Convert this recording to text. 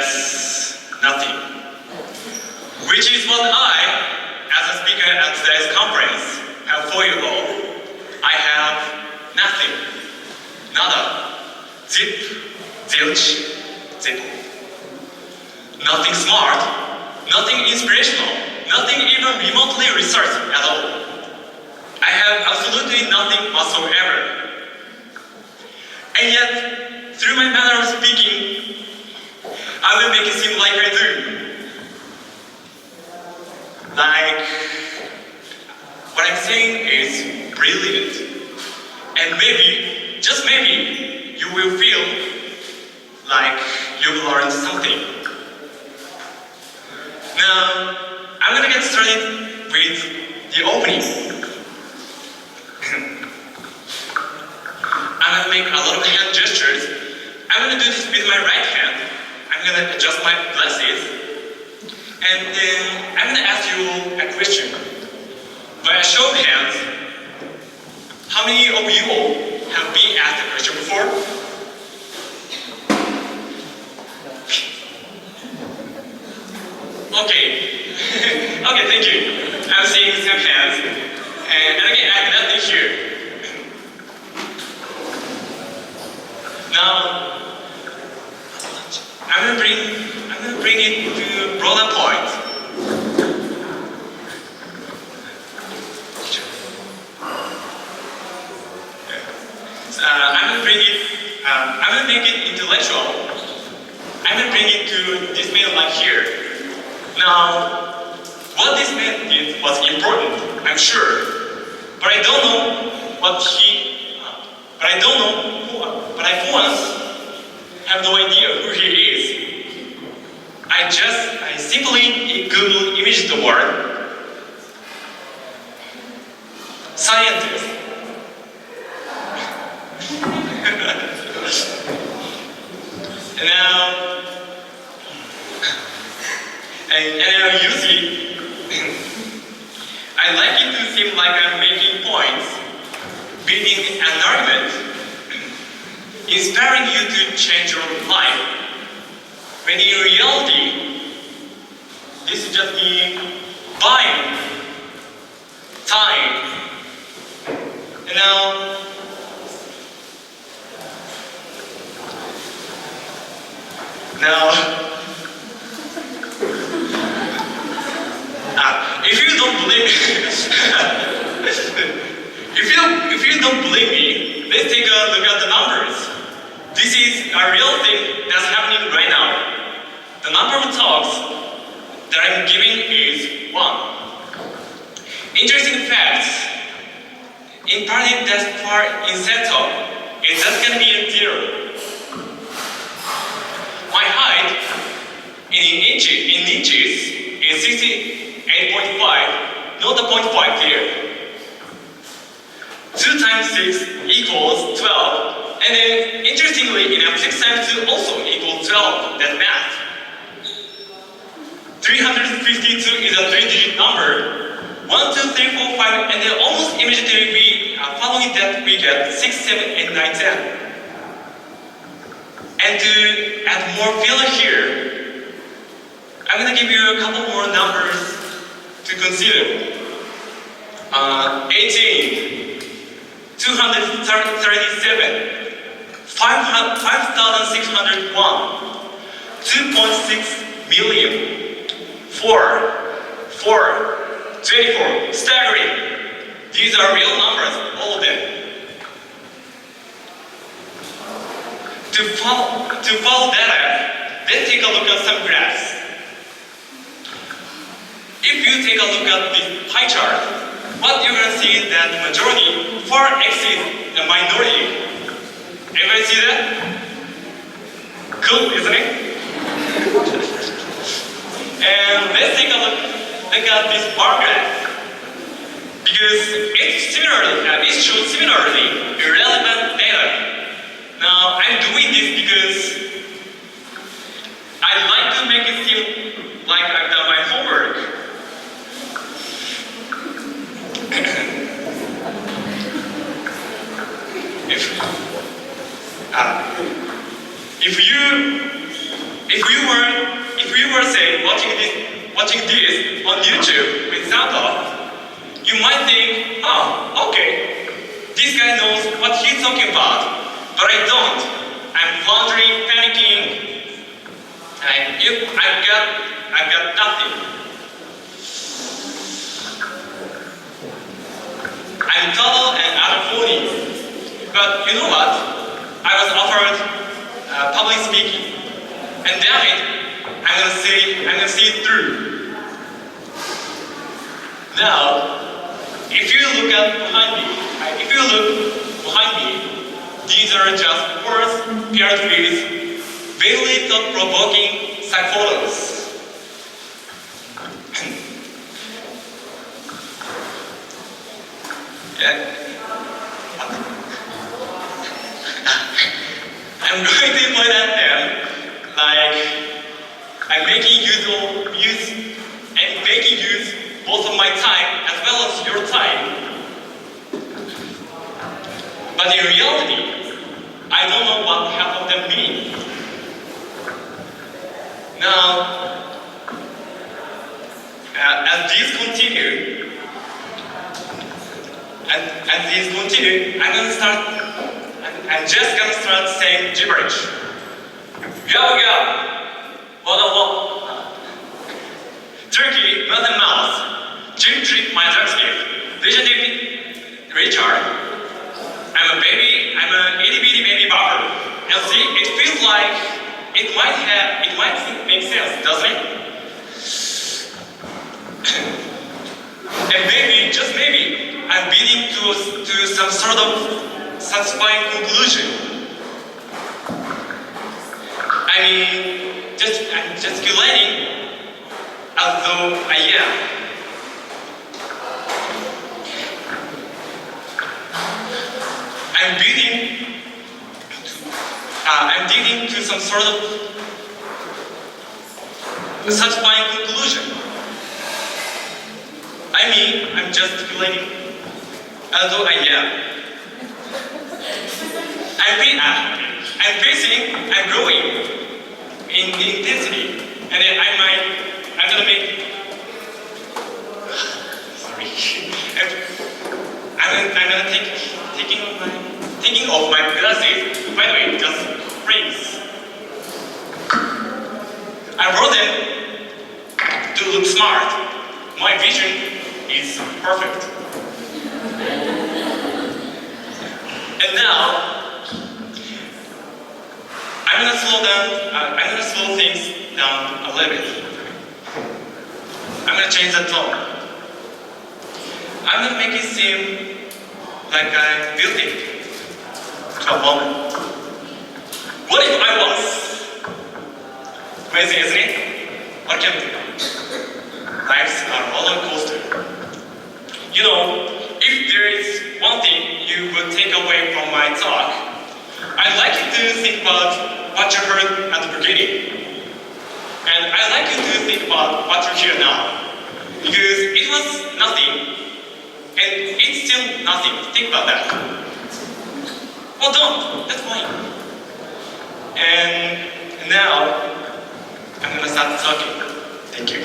that's nothing. Which is what I, as a speaker at today's conference, have for you all. I have nothing. Nada. Zip. Zilch. Zippo. Nothing smart. Nothing inspirational. Nothing even remotely researched at all. I have absolutely nothing whatsoever. And yet, through my manner of speaking, I will make it seem like I do. Like, what I'm saying is brilliant. And maybe, just maybe, you will feel like you've learned something. Now, I'm gonna get started with the opening. I'm gonna make a lot of hand gestures. I'm gonna do this with my right hand. I'm gonna adjust my glasses. And then I'm gonna ask you a question. By a show of hands, how many of you all have been asked a question before? Okay. Okay, thank you. I'm seeing some hands. And again, I have nothing here. Now, I'm gonna bring it to a broader point. I'm gonna make it intellectual. I'm gonna bring it to this man like here. Now, what this man did was important, I'm sure, but I don't know what he. But I for once have no idea who he is. I simply Google image the word scientist. And now Yusei, I like it to seem like I'm making points, building an argument, inspiring you to change your life. When in reality, this is just me buying time. And now, if you don't believe me, if you don't believe me, let's take a look at the numbers. This is a real thing that's happening right now. The number of talks that I'm giving is 1. Interesting facts. In party that's part in setup, it's just gonna be a 0. My height in inches is 68.5, not the 0.5 here. 2 times 6 equals 12, and then interestingly enough, 6 times 2 also equals 12, that's math. 352 is a 3-digit number. 1, 2, 3, 4, 5, and then almost immediately we following that we get 6, 7, 8, 9, 10. And to add more filler here, I'm gonna give you a couple more numbers to consider. 18, 237, 5,601, 2.6 million, 24, staggering. These are real numbers, all of them. To follow that up, let's take a look at some graphs. If you take a look at this pie chart, what you're going to see is that the majority far exceeds the minority. Everybody see that? Cool, isn't it? And let's take a look at this bar graph. Because it shows similarly irrelevant data. Now, I'm doing this because I'd like to make it seem like I've done my homework. If we were say watching this on YouTube with sound off, you might think, oh, okay, this guy knows what he's talking about, but I don't. I'm wondering, panicking, and I've got nothing. I'm total and out of phony. But you know what? I was offered public speaking, and damn it, I'm gonna see it through. Now, if you look behind me, these are just words paired with vaguely thought-provoking psychologies. Yeah. I'm going to point at them like I'm making use both of my time as well as your time. But in reality, I don't know what half of them mean. Now, as these continue, I'm just gonna start saying gibberish. Go, what? Turkey, mouth and mouth. Jim treat my drug skip. Vision Richard. I'm an itty bitty baby bopper. And see, it feels like it might make sense, doesn't it? And maybe, just maybe, I'm leading to some sort of satisfying conclusion. I mean, I'm gesticulating as though I am. I'm leading to some sort of satisfying conclusion. I mean, I'm gesticulating as though I am. I'm growing in intensity, and then I'm gonna make. Sorry, I'm gonna taking off my glasses. By the way, just frames. I brought them to look smart. My vision is perfect. And now, I'm gonna slow things down a little bit. I'm gonna change the tone. I'm gonna make it seem like I'm building to a woman. What if I was? Crazy, isn't it? What can we do? Life's a roller coaster. You know, if there is one thing you would take away from my talk, I'd like you to think about what you heard at the beginning. And I'd like you to think about what you hear now. Because it was nothing, and it's still nothing. Think about that. Well, don't. That's fine. And now, I'm gonna start talking. Thank you.